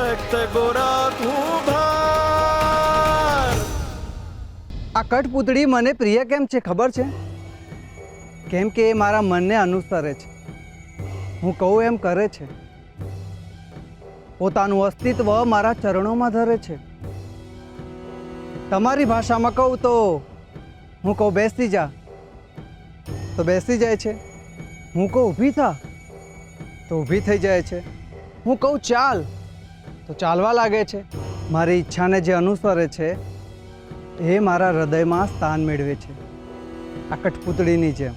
રક્ત ગોરાખું ભાર. આ કઠપૂતળી મને પ્રિય કેમ છે ખબર છે? કેમ કે એ મારા મનને અનુસરે છે, હું કહું એમ કરે છે, પોતાનું અસ્તિત્વ મારા ચરણોમાં ધરે છે. તમારી ભાષામાં કહું તો હું કહું બેસી જા તો બેસી જાય છે, હું કહું ઊભી થા તો ઊભી થઈ જાય છે, હું કહું ચાલ તો ચાલવા લાગે છે. મારી ઈચ્છાને જે અનુસરે છે એ મારા હૃદયમાં સ્થાન મેળવે છે, આ કઠપૂતળીની જેમ.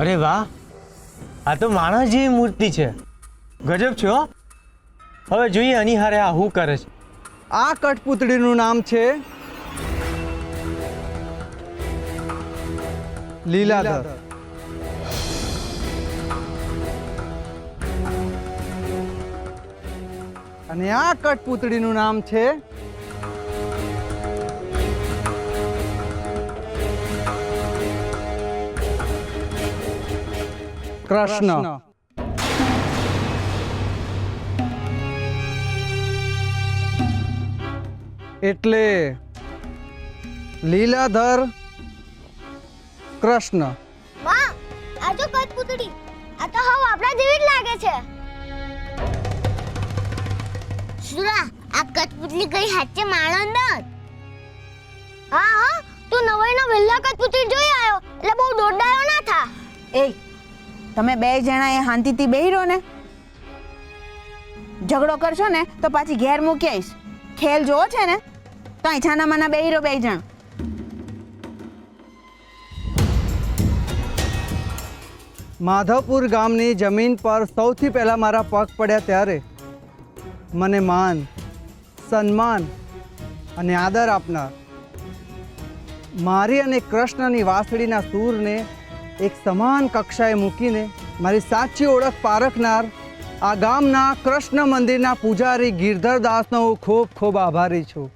અરે વાહ, આ તો માણસ જેવી મૂર્તિ છે. ગજબ છે હો. હવે જોઈએ અનિહારે આ શું કરે છે. આ કઠપૂતળીનું નામ છે લીલાધર. અને આ કઠપૂતળીનું નામ છે કૃષ્ણ. એટલે લીલાધર કૃષ્ણ. માં, આ તો કઠપૂતળી, આ તો હાવ આપણા જેવી જ લાગે છે. સુરા, આ કઠપૂતળી કઈ સાચે માણસ નથી. હા હા, તું નવાઈનો વહેલા કઠપૂતળી જોઈ આવ્યો એટલે બહુ દોડાયો ના થા. એ તમે બે જણા એ શાંતિથી બેહી રહો ને. ઝઘડો કરશો ને તો પાછી ઘેર મૂકી આવીશ. ખેલ જોવો છે ને તો અહીં છાનામાના બેહી રહો બે જણ. માધવપુર ગામની જમીન પર સૌથી પહેલા મારા પગ પડ્યા ત્યારે મને માન, સન્માન અને આદર આપનાર, મારી અને કૃષ્ણની વાંસળીના સૂરને એક સમાન કક્ષાએ મૂકીને મારી સાચી ઓળખ પારખનાર આ ગામના કૃષ્ણ મંદિરના પૂજારી ગિરધરદાસનો હું ખૂબ ખૂબ આભારી છું.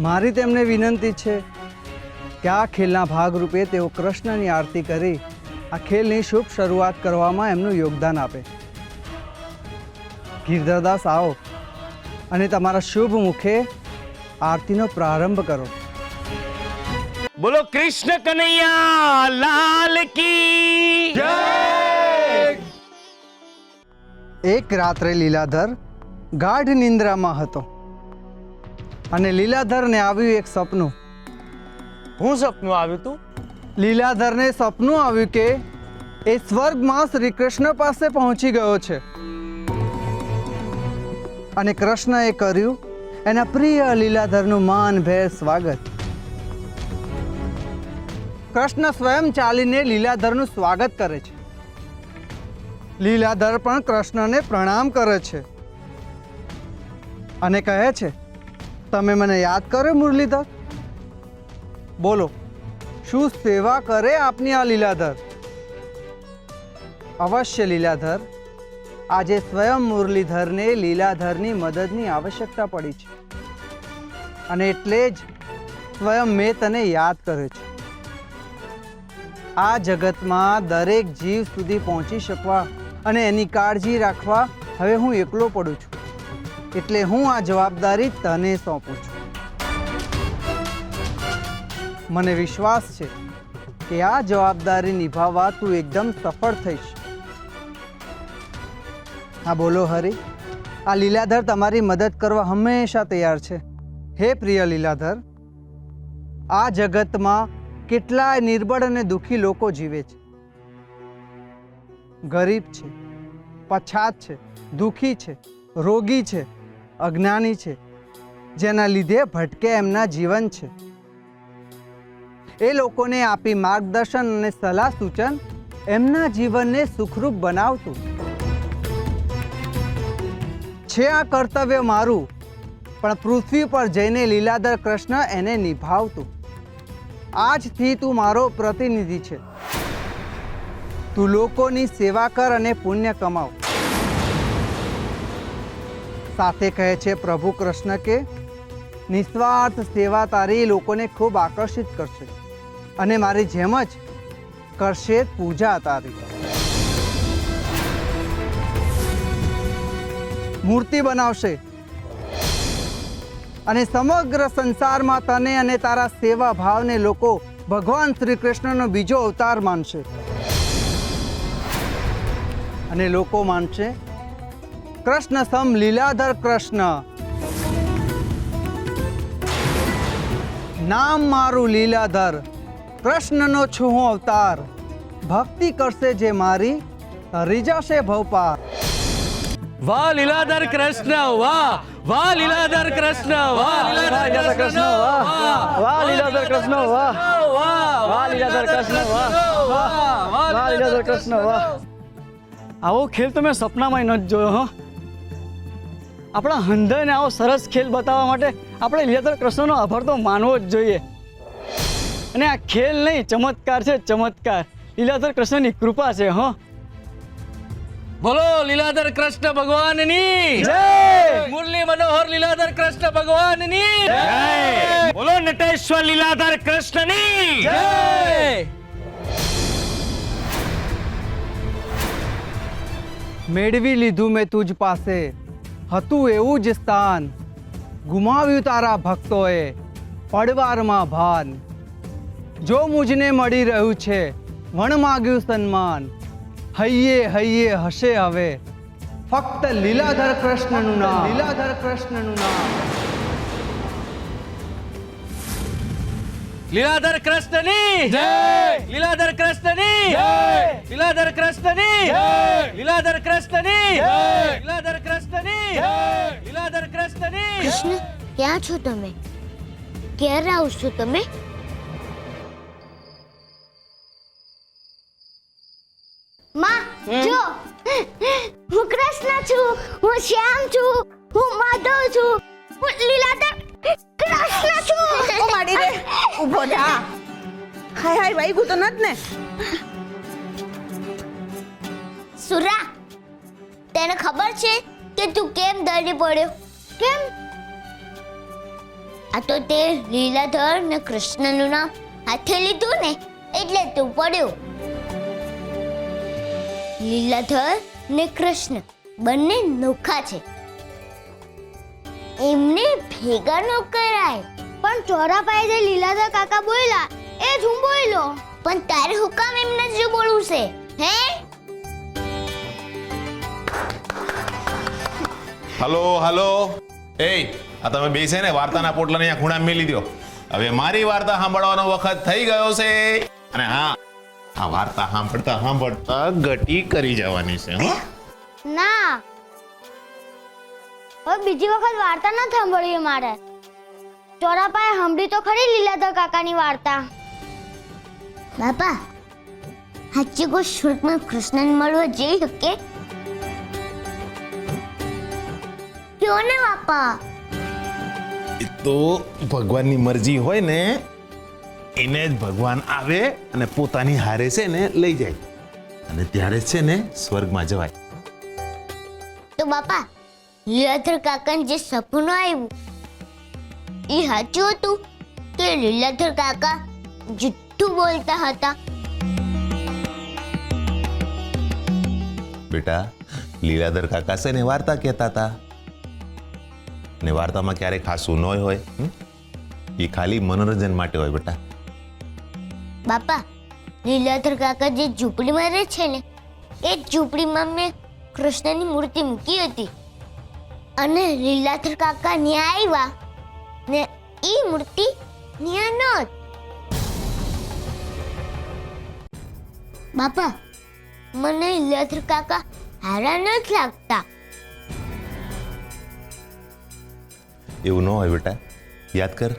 મારી તેમને વિનંતી છે કે આ ખેલના ભાગરૂપે તેઓ કૃષ્ણની આરતી કરી આ ખેલની શુભ શરૂઆત કરવામાં એમનું યોગદાન આપે. ગિરધરદાસ, આવો અને તમારા શુભ મુખે આરતીનો પ્રારંભ કરો. બોલો કૃષ્ણ કનૈયા લાલ કી જય. એક રાત્રે લીલાધર ગાઢ નિંદ્રામાં હતો અને લીલાધરને આવ્યું એક સપનું. હું સપનું આવ્યું તું? લીલાધરને સપનું આવ્યું કે એ સ્વર્ગમાં શ્રી કૃષ્ણ પાસે પહોંચી ગયો છે અને કૃષ્ણએ કર્યું એના પ્રિય લીલાધરનું માનભેર સ્વાગત. કૃષ્ણ સ્વયં ચાલીને લીલાધરનું સ્વાગત કરે છે. લીલાધર પણ કૃષ્ણને પ્રણામ કરે છે અને કહે છે, તમે મને યાદ કર્યો મુરલીધર? બોલો, શું સેવા કરે આપની આ લીલાધર? અવશ્ય લીલાધર, આજે સ્વયં મુરલીધરને લીલાધરની મદદની આવશ્યકતા પડી છે અને એટલે જ સ્વયં મેં તને યાદ કર્યો છે. આ જગતમાં દરેક જીવ સુધી પહોંચી શકવા અને એની કાળજી રાખવા હવે હું એકલો પડું છું, એટલે હું આ જવાબદારી તને સોંપું છું. મને વિશ્વાસ છે કે આ જવાબદારી નિભાવવા તું એકદમ સફળ થઈશ. હા બોલો હરી, આ લીલાધર તમારી મદદ કરવા હંમેશા તૈયાર છે. હે પ્રિય લીલાધર, આ જગતમાં કેટલાય નિર્બળ અને દુઃખી લોકો જીવે છે. ગરીબ છે, પછાત છે, દુઃખી છે, રોગી છે, અજ્ઞાની છે, જેના લીધે ભટકે એમના જીવન છે. એ લોકોને આપી માર્ગદર્શન અને સલાહ સૂચન એમના જીવનને સુખરૂપ બનાવતું છે. આ કર્તવ્ય મારું, પણ પૃથ્વી પર જઈને લીલાધર કૃષ્ણ એને નિભાવતું. આજથી તું મારો પ્રતિનિધિ છે. તું લોકોની સેવા કર અને પુણ્ય કમાવ. સાથે કહે છે પ્રભુ કૃષ્ણ કે નિસ્વાર્થ સેવા તારી લોકોને ખૂબ આકર્ષિત કરશે અને મારી જેમ જ કરશે પૂજા તારી. મૂર્તિ બનાવશે અને સમગ્ર સંસારમાં તને અને તારા સેવા ભાવને લોકો ભગવાન શ્રી કૃષ્ણનો બીજો અવતાર માનશે અને લોકો માનશે કૃષ્ણ સમ લીલાધર કૃષ્ણ. નામ મારું લીલાધર, કૃષ્ણનો છું હું અવતાર. ભક્તિ કરશે જે મારી, તરી જશે ભવપાર. વાહ લીલાધર કૃષ્ણ વાહ, વાહ લીલાધર કૃષ્ણ વાહ, લીલાધર કૃષ્ણ વાહ, વાહ લીલાધર કૃષ્ણ વાહ, વાહ લીલાધર કૃષ્ણ વાહ, વાહ લીલાધર કૃષ્ણ વાહ. આવો ખેલ તો મેં સપનામાં નથી જોયો હો. આપણા હંધઈને આવો સરસ ખેલ બતાવવા માટે આપણે લીલાધર કૃષ્ણનો આભાર તો માનવો જ જોઈએ. અને આ ખેલ નહીં, ચમત્કાર છે, ચમત્કાર. લીલાધર કૃષ્ણની કૃપા છે હો. બોલો લીલાધર કૃષ્ણ ભગવાનની જય! મુરલી મનોહર લીલાધર કૃષ્ણ ભગવાનની જય! બોલો નટેશ્વર લીલાધર કૃષ્ણની જય! મેળવી લીધું મેં તુજ પાસે, હતું એવું જ સ્થાન. ગુમાવ્યું તારા ભક્તોએ પડવારમાં ભાન. જો મુજને મળી રહ્યું છે વણ માગ્યું સન્માન. હૈયે હૈયે હશે હવે ફક્ત લીલાધર કૃષ્ણનું નામ, લીલાધર કૃષ્ણનું નામ. લીલાધર કૃષ્ણની જય! લીલાધર કૃષ્ણની જય! લીલાધર કૃષ્ણની જય! લીલાધર કૃષ્ણની જય! લીલાધર કૃષ્ણની જય! લીલાધર કૃષ્ણની કૃષ્ણ ક્યાં છો તમે? ક્યારે આવશો તમે? માં જો, હું કૃષ્ણ છું, હું શ્યામ છું, હું માધવ છું, હું લીલાધર કૃષ્ણ છું. ઓ માડી રે, ઊભો થા. હાય હાય વાગ્યું તો નત ને? સુરા, તને ખબર છે કે તું કેમ દડી પડ્યો? કેમ? આ તો તે લીલાધર ને કૃષ્ણનું નામ હાથે લીધું ને એટલે તું પડ્યો. લીલાધર ને કૃષ્ણ બંને નોખા છે, એમને ભેગા ન કરાય. પણ ચોરાપાએ જે લીલાધર કાકા બોલ્યા એ જ હું બોલ્યો. પણ તારે હું કામ એમને જ બોલવું છે હે? હલો હલો એ આ તમે બેસે ને વાર્તાના પોટલાને અહીંયા ખૂણામાં મેલી દો. હવે મારી વાર્તા સાંભળવાનો વખત થઈ ગયો છે. અને હા, આ વાર્તા સાંભળતા સાંભળતા ગટી કરી જવાની છે હો. ના, હવે બીજી વખત વાર્તા ન સાંભળવી મારે. ચોરાપાએ સાંભળી તો ખરી લીલાધર કાકાની વાર્તા. બાપા, સાચી કોઈ સ્વર્ગમાં કૃષ્ણને મળવા જઈ શકે? ક્યો ને બાપા? એ તો ભગવાનની મરજી હોય ને એને જ ભગવાન આવે અને પોતાની હારે છે ને લઈ જાય અને ત્યારે છે ને સ્વર્ગમાં જવાય. તો બાપા, લીલાધર કાકાને જે સપનું આવ્યું એ સાચું હતું કે લીલાધર કાકા જુઠ્ઠું બોલતા હતા? બેટા, લીલાધર કાકા છે ને વાર્તા કહેતા હતા ને વાર્તામાં ક્યારેક ખાસું ન હોય. એ ખાલી મનોરંજન માટે હોય બેટા. બાપા, લીલાધર કાકા જે ઝૂંપડીમાં રહે છે ને એ ઝૂંપડીમાં મેં કૃષ્ણની મૂર્તિ મૂકી હતી અને લીલાધર કાકા ન્યા આવ્યા ને એ મૂર્તિ ન્યા નહોત. બાપા, મને લીલાધર કાકા હારા નથી લાગતા. એવું ન હોય બેટા. યાદ કર,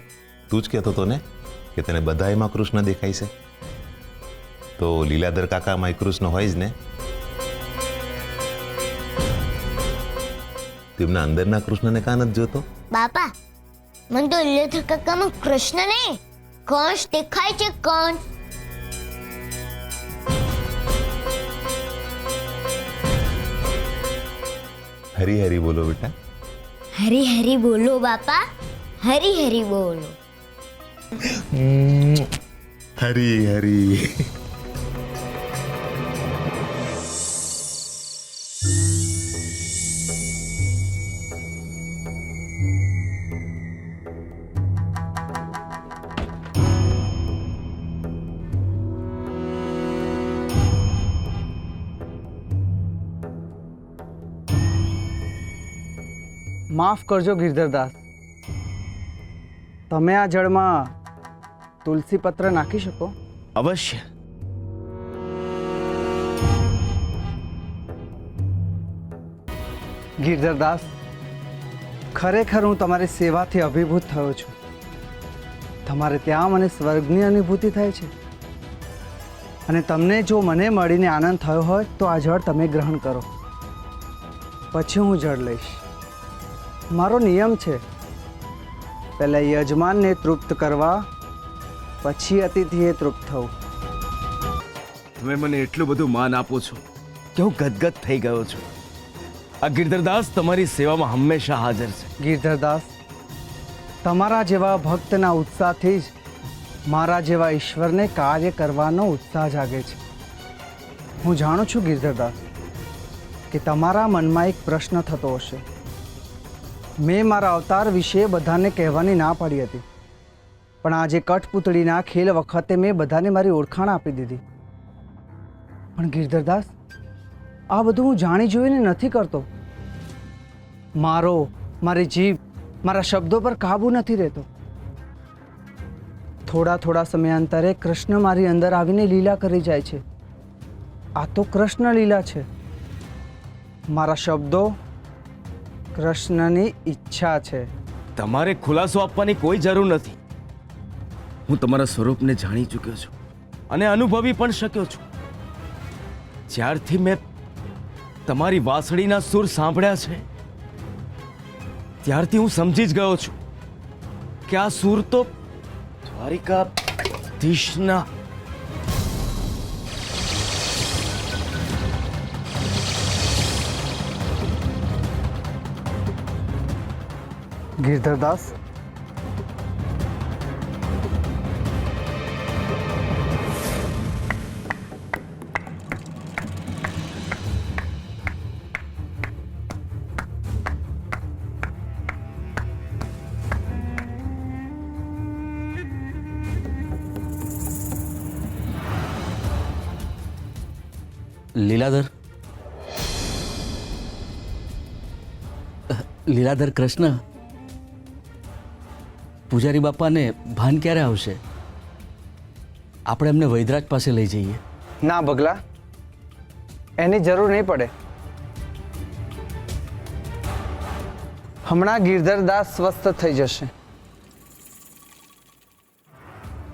તું જ કહેતો હતો ને કે તને બધાયમાં કૃષ્ણ દેખાય છે, તો લીલાધર કાકામાં કૃષ્ણ હોય જ ને. તેમના અંદરના કૃષ્ણને કાં નથી જોતો? બાપા, મને તો લીલાધર કાકામાં કૃષ્ણ નહીં કંસ દેખાય છે. કંસ. હરી હરી બોલો બેટા. હરી હરી બોલો બાપા, હરી હરી બોલો. હરી હરી. માફ કરજો ગિરધરદાસ, તમે આ જળમાં તુલસી પત્ર નાખી શકો? અવશ્ય. ગિરધરદાસ, ખરેખર હું તમારી સેવાથી અભિભૂત થયો છું. તમારે ત્યાં મને સ્વર્ગની અનુભૂતિ થાય છે. અને તમને જો મને મળીને આનંદ થયો હોય તો આ જળ તમે ગ્રહણ કરો, પછી હું જળ લઈશ. મારો નિયમ છે, પહેલાં યજમાનને તૃપ્ત કરવા, પછી અતિથિએ તૃપ્ત થવું. તમે મને એટલું બધું માન આપો છો કે હું ગદગદ થઈ ગયો છું. આ ગિરધરદાસ તમારી સેવામાં હંમેશા હાજર છે. ગિરધરદાસ, તમારા જેવા ભક્તના ઉત્સાહથી જ મારા જેવા ઈશ્વરને કાર્ય કરવાનો ઉત્સાહ જાગે છે. હું જાણું છું ગિરધરદાસ કે તમારા મનમાં એક પ્રશ્ન થતો હશે. મેં મારા અવતાર વિશે બધાને કહેવાની ના પાડી હતી, પણ આજે કઠપૂતળીના ખેલ વખતે મેં બધાને મારી ઓળખાણ આપી દીધી. પણ ગિરધરદાસ, આ બધું હું જાણી જોઈને નથી કરતો. મારી જીભ મારા શબ્દો પર કાબુ નથી રહેતો. થોડા સમયાંતરે કૃષ્ણ મારી અંદર આવીને લીલા કરી જાય છે. આ તો કૃષ્ણ લીલા છે. મારા શબ્દો કૃષ્ણની ઈચ્છા છે. તમારે ખુલાસો આપવાની કોઈ જરૂર નથી. હું તમારા સ્વરૂપને જાણી ચૂક્યો છું અને અનુભવી પણ શક્યો છું. જ્યારથી મેં તમારી વાંસળીના સૂર સાંભળ્યા છે ત્યારથી હું સમજી જ ગયો છું કે આ સૂર તો દ્વારિકાધીશના ગિરધરદાસ, લીલાધર કૃષ્ણ, પૂજારી બાપાને ભાન ક્યારે આવશે? આપણે એમને વૈદરાજ પાસે લઈ જઈએ. ના બગલા, એની જરૂર નહીં પડે. હમણાં ગિરધરદાસ સ્વસ્થ થઈ જશે.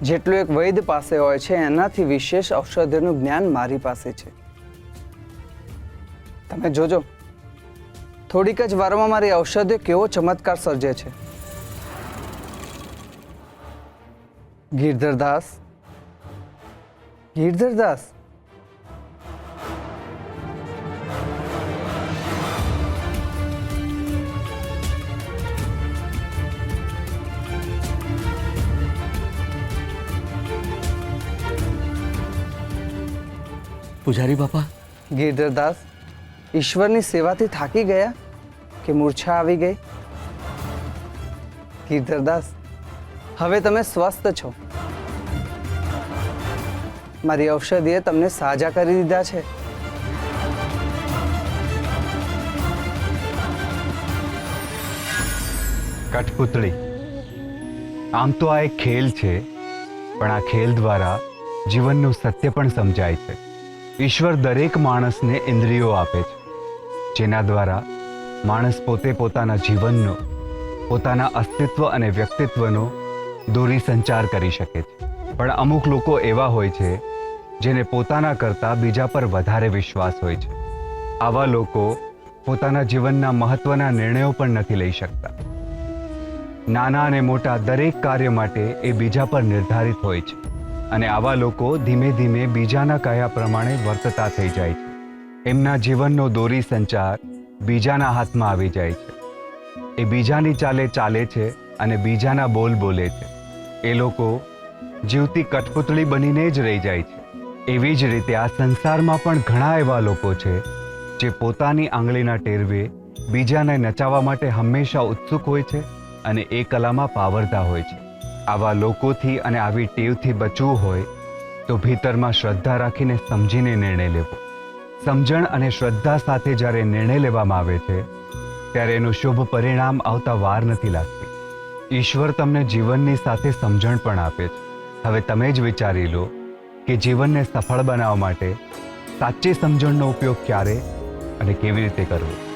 જેટલું એક વૈદ પાસે હોય છે એનાથી વિશેષ ઔષધિનું જ્ઞાન મારી પાસે છે. તમે જોજો, થોડીક જ વારમાં મારી ઔષધિઓ કેવો ચમત્કાર સર્જે છે. ગિરધરદાસ, ગિરધરદાસ, પૂજારી બાપા, ગિરધરદાસ, ઈશ્વરની સેવાથી થાકી ગયા કે મૂર્છા આવી ગઈ? ગિરધરદાસ, હવે તમે સ્વસ્થ છો. મારી ઔષધિએ તમને સાજા કરી દીધા છે. કઠપુતળી, આમ તો આ એક ખેલ છે, પણ આ ખેલ દ્વારા જીવનનું સત્ય પણ સમજાય છે. ઈશ્વર દરેક માણસને ઇન્દ્રિયો આપે છે, જેના દ્વારા માણસ પોતે પોતાના જીવનનો, પોતાના અસ્તિત્વ અને વ્યક્તિત્વનો દોરી સંચાર કરી શકે છે. પણ અમુક લોકો એવા હોય છે જેને પોતાના કરતાં બીજા પર વધારે વિશ્વાસ હોય છે. આવા લોકો પોતાના જીવનના મહત્વના નિર્ણયો પણ નથી લઈ શકતા. નાના અને મોટા દરેક કાર્ય માટે એ બીજા પર નિર્ધારિત હોય છે, અને આવા લોકો ધીમે ધીમે બીજાના કહ્યા પ્રમાણે વર્તતા થઈ જાય છે. એમના જીવનનો દોરી સંચાર બીજાના હાથમાં આવી જાય છે. એ બીજાની ચાલે ચાલે છે અને બીજાના બોલ બોલે છે. એ લોકો જીવતી કઠપુતળી બનીને જ રહી જાય છે. એવી જ રીતે આ સંસારમાં પણ ઘણા એવા લોકો છે જે પોતાની આંગળીના ટેરવે બીજાને નચાવવા માટે હંમેશા ઉત્સુક હોય છે અને એ કલામાં પાવરતા હોય છે. આવા લોકોથી અને આવી ટેવથી બચવું હોય તો ભીતરમાં શ્રદ્ધા રાખીને સમજીને નિર્ણય લેવો. સમજણ અને શ્રદ્ધા સાથે જ્યારે નિર્ણય લેવામાં આવે છે ત્યારે એનું શુભ પરિણામ આવતા વાર નથી લાગતી. ઈશ્વર તમને જીવનની સાથે સમજણ પણ આપે છે. હવે તમે જ વિચારી લો કે જીવનને સફળ બનાવવા માટે સાચી સમજણનો ઉપયોગ ક્યારે અને કેવી રીતે કરવો.